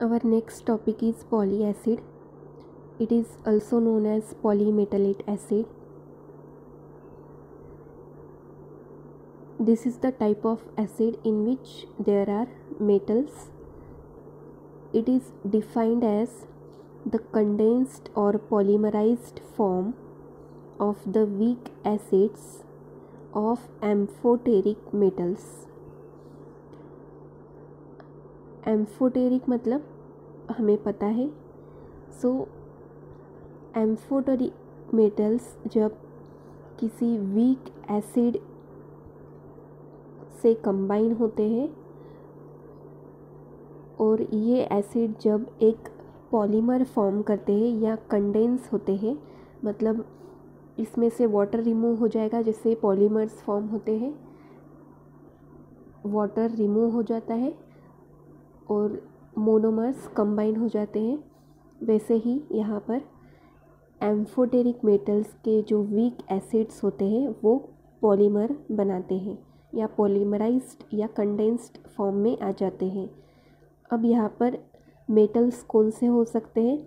Our next topic is polyacid. It is also known as polymetallate acid. This is the type of acid in which there are metals. It is defined as the condensed or polymerized form of the weak acids of amphoteric metals. Amphoteric मतलब हमें पता है। सो amphoteric metals जब किसी weak acid से combine होते हैं और ये एसिड जब एक पॉलीमर फॉर्म करते हैं या कंडेंस होते हैं, मतलब इसमें से वाटर रिमूव हो जाएगा, जिससे पॉलीमर्स फॉर्म होते हैं, वाटर रिमूव हो जाता है और मोनोमर्स कंबाइन हो जाते हैं। वैसे ही यहाँ पर एम्फोटेरिक मेटल्स के जो वीक एसिड्स होते हैं वो पॉलीमर बनाते हैं या पॉलीमराइज्ड या कंडेंस्ड फॉर्म में आ जाते हैं। अब यहाँ पर मेटल्स कौन से हो सकते हैं?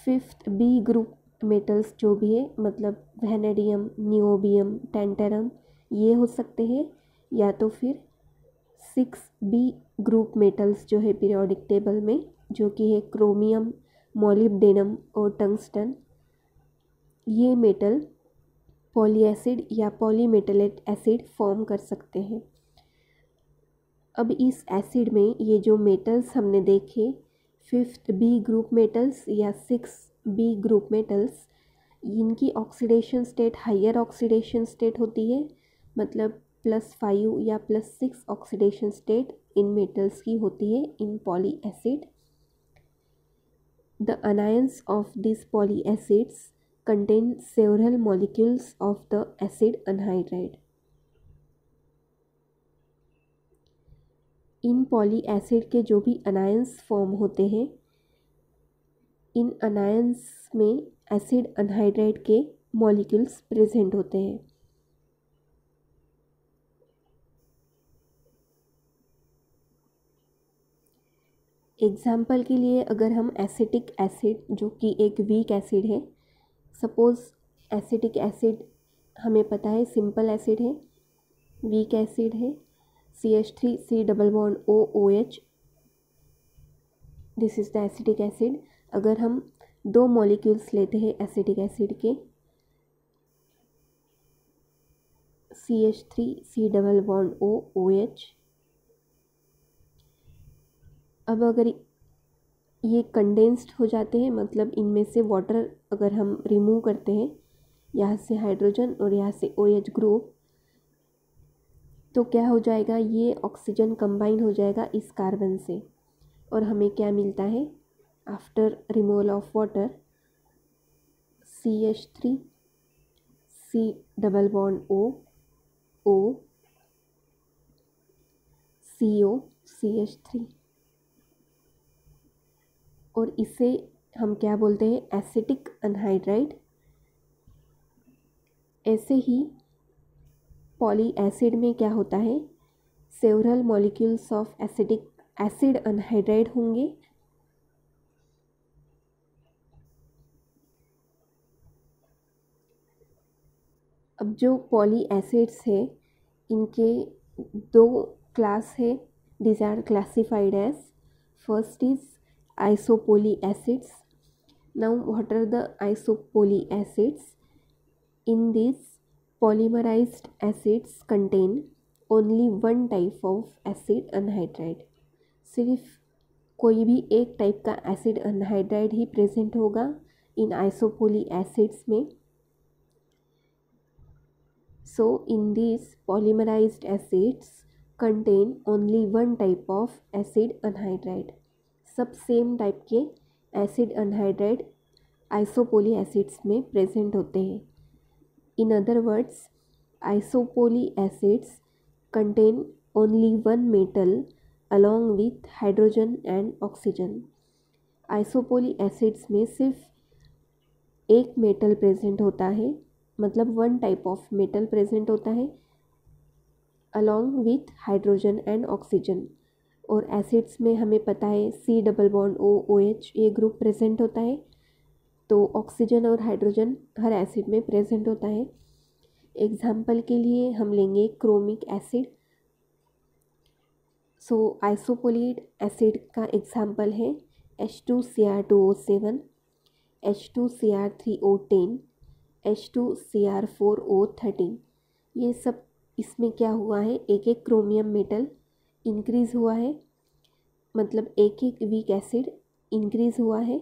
5th बी ग्रुप मेटल्स जो भी है, मतलब वैनेडियम, नियोबियम, टेंटेरम, ये हो सकते हैं, या तो फिर 6b ग्रुप मेटल्स जो है पीरियोडिक टेबल में, जो कि है क्रोमियम, मोलिब्डेनम और टंगस्टन। ये मेटल पॉलीएसिड या पॉलीमेटलेट एसिड फॉर्म कर सकते हैं। अब इस एसिड में ये जो मेटल्स हमने देखे, 5th बी ग्रुप मेटल्स या 6b ग्रुप मेटल्स, इनकी oxidation state higher oxidation state होती है, मतलब +5 या +6 ऑक्सीडेशन स्टेट इन मेटल्स की होती है इन poly acid. The anions of this poly acids contain several molecules of the acid anhydride. इन पॉली एसिड के जो भी अनायंस फॉर्म होते हैं, इन अनायंस में एसिड अनहाइड्राइड के मॉलिक्यूल्स प्रेजेंट होते हैं। एग्जाम्पल के लिए अगर हम एसिटिक एसिड, जो कि एक वीक एसिड है, सपोज़ एसिटिक एसिड हमें पता है सिंपल एसिड है, वीक एसिड है, CH3C double bond OOH, this is the acetic acid. अगर हम 2 मॉलिक्यूल्स लेते हैं एसिटिक एसिड के, CH3C डबल बॉन्ड OOH, अब अगर ये कंडेंस्ड हो जाते हैं, मतलब इनमें से वाटर अगर हम रिमूव करते हैं, यहाँ से हाइड्रोजन और यहाँ से OH ग्रुप, तो क्या हो जाएगा, ये ऑक्सीजन कंबाइन हो जाएगा इस कार्बन से, और हमें क्या मिलता है after removal of water? CH3C double bond O CO CH3, और इसे हम क्या बोलते हैं? Acetic anhydride. ऐसे ही पॉली एसिड में क्या होता है? Several molecules of acid anhydride होंगे। अब जो पॉली एसिड्स है, इनके 2 क्लास है, these are classified as, first is isopoly acids. Now what are the isopoly acids? In these polymerized acids contain only one type of acid anhydride. सिर्फ कोई भी एक टाइप का एसिड अनहाइड्राइड ही present होगा इन आइसोपोली acids में। So in these polymerized acids contain only one type of acid anhydride. सब same type के acid anhydride isopoly acids में प्रेजेंट होते हैं। In other words, isopoly acids contain only one metal along with hydrogen and oxygen. Isopoly acids में सिर्फ एक metal present होता है, मतलब one type of metal present होता है along with hydrogen and oxygen, और एसिड्स में हमें पता है C डबल बॉन्ड OH ये ग्रुप प्रेजेंट होता है, तो ऑक्सीजन और हाइड्रोजन हर एसिड में प्रेजेंट होता है। एग्जाम्पल के लिए हम लेंगे क्रोमिक एसिड। सो आइसोपोलीड एसिड का एग्जाम्पल है H2Cr2O7, H2Cr3O10, H2Cr4O13। ये सब इसमें क्या हुआ है, एक एक क्रोमियम मेटल इंक्रीज़ हुआ है, मतलब एक एक वीक एसिड इंक्रीज़ हुआ है।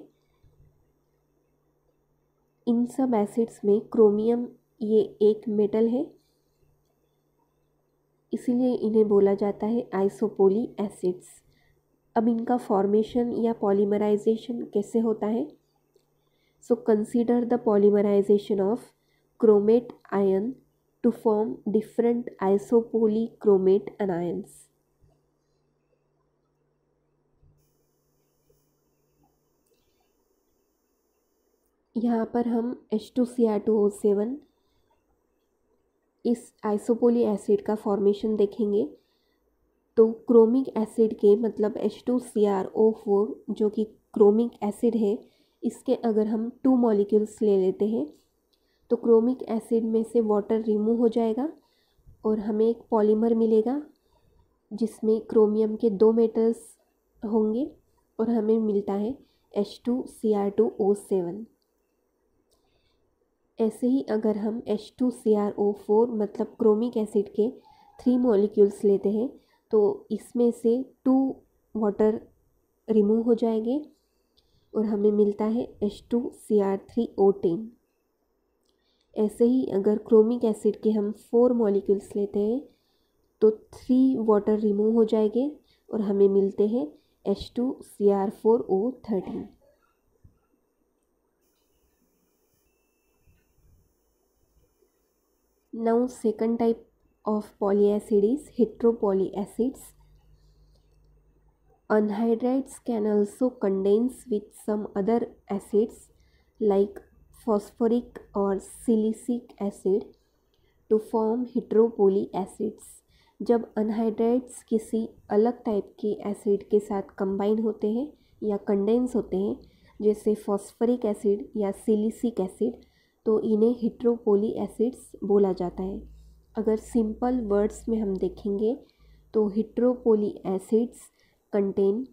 इन सब एसिड्स में क्रोमियम ये एक मेटल है, इसीलिए इन्हें बोला जाता है आइसोपोली एसिड्स। अब इनका फॉर्मेशन या पॉलीमराइजेशन कैसे होता है? So consider the polymerization of chromate ion to form different isopoly chromate anions. यहाँ पर हम H2Cr2O7 इस आइसोपोली एसिड का फॉर्मेशन देखेंगे। तो क्रोमिक एसिड के मतलब H2Cr O4 जो कि क्रोमिक एसिड है, इसके अगर हम 2 मॉलिक्यूल्स ले लेते हैं तो क्रोमिक एसिड में से वाटर रिमूव हो जाएगा और हमें एक पॉलीमर मिलेगा जिसमें क्रोमियम के 2 मेटल्स होंगे और हमें मिलता है H2Cr2O7। ऐसे ही अगर हम H2CrO4 मतलब क्रोमिक एसिड के 3 मॉलिक्यूल्स लेते हैं तो इसमें से 2 वाटर रिमूव हो जाएंगे और हमें मिलता है H2Cr3O10। ऐसे ही अगर क्रोमिक एसिड के हम 4 मॉलिक्यूल्स लेते हैं तो 3 वाटर रिमूव हो जाएंगे और हमें मिलते हैं H2Cr4O13। Now second type of polyacid is heteropolyacids. Anhydrides can also condense with some other acids like phosphoric or silicic acid to form heteropolyacids. जब अनहाइड्राइड्स किसी अलग टाइप के एसिड के साथ कंबाइन होते हैं या कंडेंस होते हैं, जैसे फॉस्फरिक एसिड या सिलिसिक एसिड, तो इन्हें हेटेरोपोली एसिड्स बोला जाता है। अगर सिंपल वर्ड्स में हम देखेंगे तो heteropoly acids contain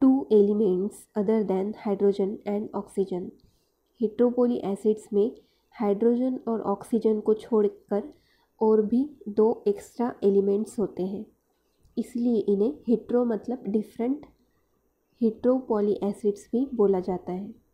2 elements other than hydrogen and oxygen. Heteropoly acids में हाइड्रोजन और ऑक्सीजन को छोड़कर और भी 2 एक्स्ट्रा एलिमेंट्स होते हैं, इसलिए इन्हें हेटेरो मतलब डिफरेंट हेटेरोपोली एसिड्स भी बोला जाता है।